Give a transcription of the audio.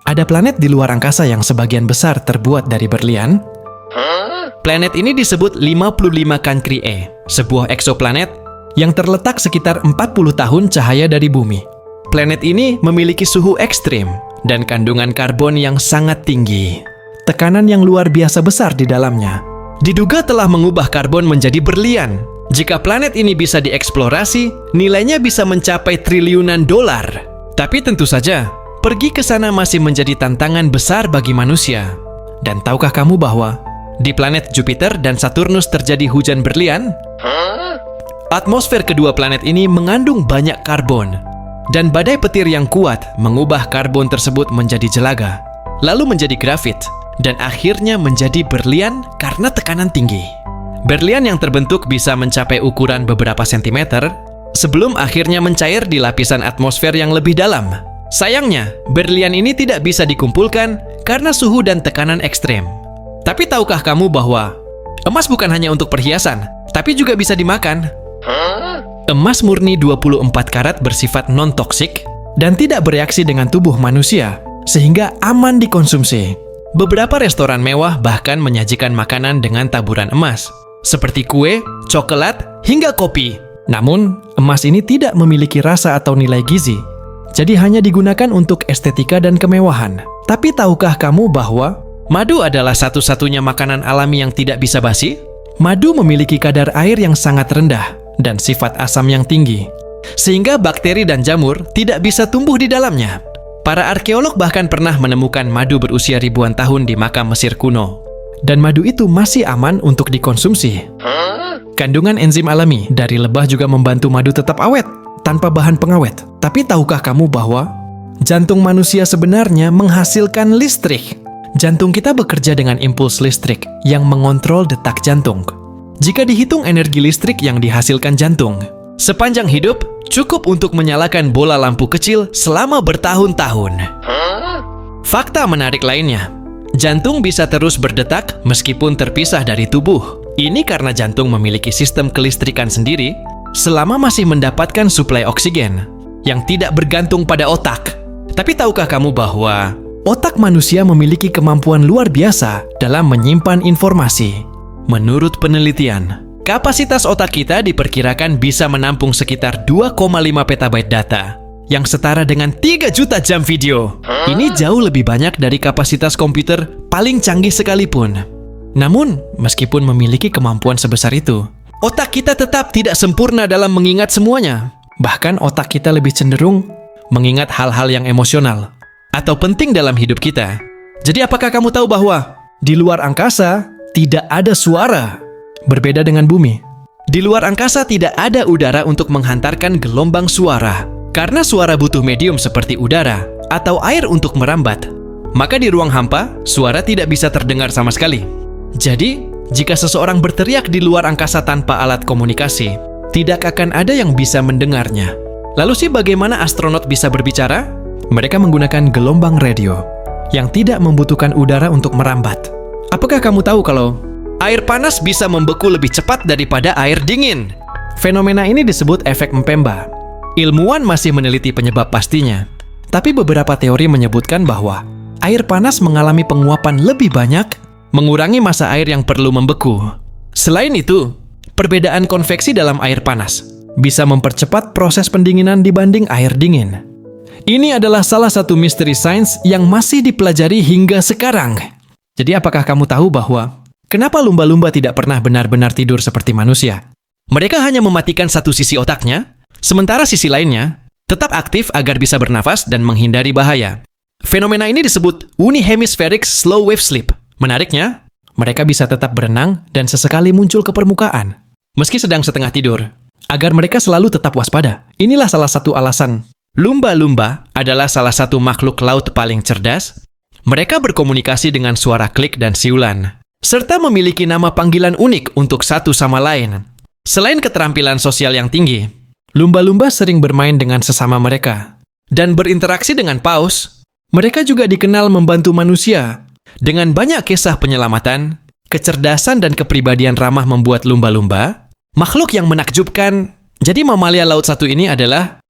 Ada planet di luar angkasa yang sebagian besar terbuat dari berlian. Planet ini disebut 55 Cancri E, sebuah eksoplanet yang terletak sekitar 40 tahun cahaya dari bumi. Planet ini memiliki suhu ekstrim dan kandungan karbon yang sangat tinggi. Tekanan yang luar biasa besar di dalamnya. Diduga telah mengubah karbon menjadi berlian. Jika planet ini bisa dieksplorasi, nilainya bisa mencapai triliunan dolar. Tapi tentu saja, pergi ke sana masih menjadi tantangan besar bagi manusia. Dan tahukah kamu bahwa di planet Jupiter dan Saturnus terjadi hujan berlian? Atmosfer kedua planet ini mengandung banyak karbon. Dan badai petir yang kuat mengubah karbon tersebut menjadi jelaga, lalu menjadi grafit, dan akhirnya menjadi berlian karena tekanan tinggi. Berlian yang terbentuk bisa mencapai ukuran beberapa sentimeter sebelum akhirnya mencair di lapisan atmosfer yang lebih dalam. Sayangnya, berlian ini tidak bisa dikumpulkan karena suhu dan tekanan ekstrem. Tapi tahukah kamu bahwa emas bukan hanya untuk perhiasan, tapi juga bisa dimakan? Emas murni 24 karat bersifat non-toksik dan tidak bereaksi dengan tubuh manusia, sehingga aman dikonsumsi. Beberapa restoran mewah bahkan menyajikan makanan dengan taburan emas, seperti kue, coklat, hingga kopi. Namun, emas ini tidak memiliki rasa atau nilai gizi, jadi hanya digunakan untuk estetika dan kemewahan. Tapi tahukah kamu bahwa madu adalah satu-satunya makanan alami yang tidak bisa basi? Madu memiliki kadar air yang sangat rendah dan sifat asam yang tinggi, sehingga bakteri dan jamur tidak bisa tumbuh di dalamnya. Para arkeolog bahkan pernah menemukan madu berusia ribuan tahun di makam Mesir kuno. Dan madu itu masih aman untuk dikonsumsi. Kandungan enzim alami dari lebah juga membantu madu tetap awet, tanpa bahan pengawet. Tapi tahukah kamu bahwa jantung manusia sebenarnya menghasilkan listrik? Jantung kita bekerja dengan impuls listrik yang mengontrol detak jantung. Jika dihitung energi listrik yang dihasilkan jantung, sepanjang hidup, cukup untuk menyalakan bola lampu kecil selama bertahun-tahun. Fakta menarik lainnya, jantung bisa terus berdetak meskipun terpisah dari tubuh. Ini karena jantung memiliki sistem kelistrikan sendiri selama masih mendapatkan suplai oksigen yang tidak bergantung pada otak. Tapi tahukah kamu bahwa otak manusia memiliki kemampuan luar biasa dalam menyimpan informasi? Menurut penelitian, kapasitas otak kita diperkirakan bisa menampung sekitar 2,5 petabyte data, yang setara dengan 3 juta jam video. Ini jauh lebih banyak dari kapasitas komputer paling canggih sekalipun. Namun, meskipun memiliki kemampuan sebesar itu, otak kita tetap tidak sempurna dalam mengingat semuanya. Bahkan otak kita lebih cenderung mengingat hal-hal yang emosional atau penting dalam hidup kita. Jadi apakah kamu tahu bahwa di luar angkasa tidak ada suara? Berbeda dengan bumi, di luar angkasa tidak ada udara untuk menghantarkan gelombang suara. Karena suara butuh medium seperti udara atau air untuk merambat. Maka di ruang hampa, suara tidak bisa terdengar sama sekali. Jadi, jika seseorang berteriak di luar angkasa tanpa alat komunikasi, tidak akan ada yang bisa mendengarnya. Lalu sih bagaimana astronot bisa berbicara? Mereka menggunakan gelombang radio yang tidak membutuhkan udara untuk merambat. Apakah kamu tahu kalau air panas bisa membeku lebih cepat daripada air dingin? Fenomena ini disebut efek Mpemba. Ilmuwan masih meneliti penyebab pastinya, tapi beberapa teori menyebutkan bahwa air panas mengalami penguapan lebih banyak, mengurangi massa air yang perlu membeku. Selain itu, perbedaan konveksi dalam air panas bisa mempercepat proses pendinginan dibanding air dingin. Ini adalah salah satu misteri sains yang masih dipelajari hingga sekarang. Jadi apakah kamu tahu bahwa kenapa lumba-lumba tidak pernah benar-benar tidur seperti manusia? Mereka hanya mematikan satu sisi otaknya, sementara sisi lainnya tetap aktif agar bisa bernafas dan menghindari bahaya. Fenomena ini disebut unihemispheric slow wave sleep. Menariknya, mereka bisa tetap berenang dan sesekali muncul ke permukaan, meski sedang setengah tidur, agar mereka selalu tetap waspada. Inilah salah satu alasan lumba-lumba adalah salah satu makhluk laut paling cerdas. Mereka berkomunikasi dengan suara klik dan siulan, serta memiliki nama panggilan unik untuk satu sama lain. Selain keterampilan sosial yang tinggi, lumba-lumba sering bermain dengan sesama mereka dan berinteraksi dengan paus. Mereka juga dikenal membantu manusia. Dengan banyak kisah penyelamatan, kecerdasan dan kepribadian ramah membuat lumba-lumba makhluk yang menakjubkan. Jadi mamalia laut satu ini adalah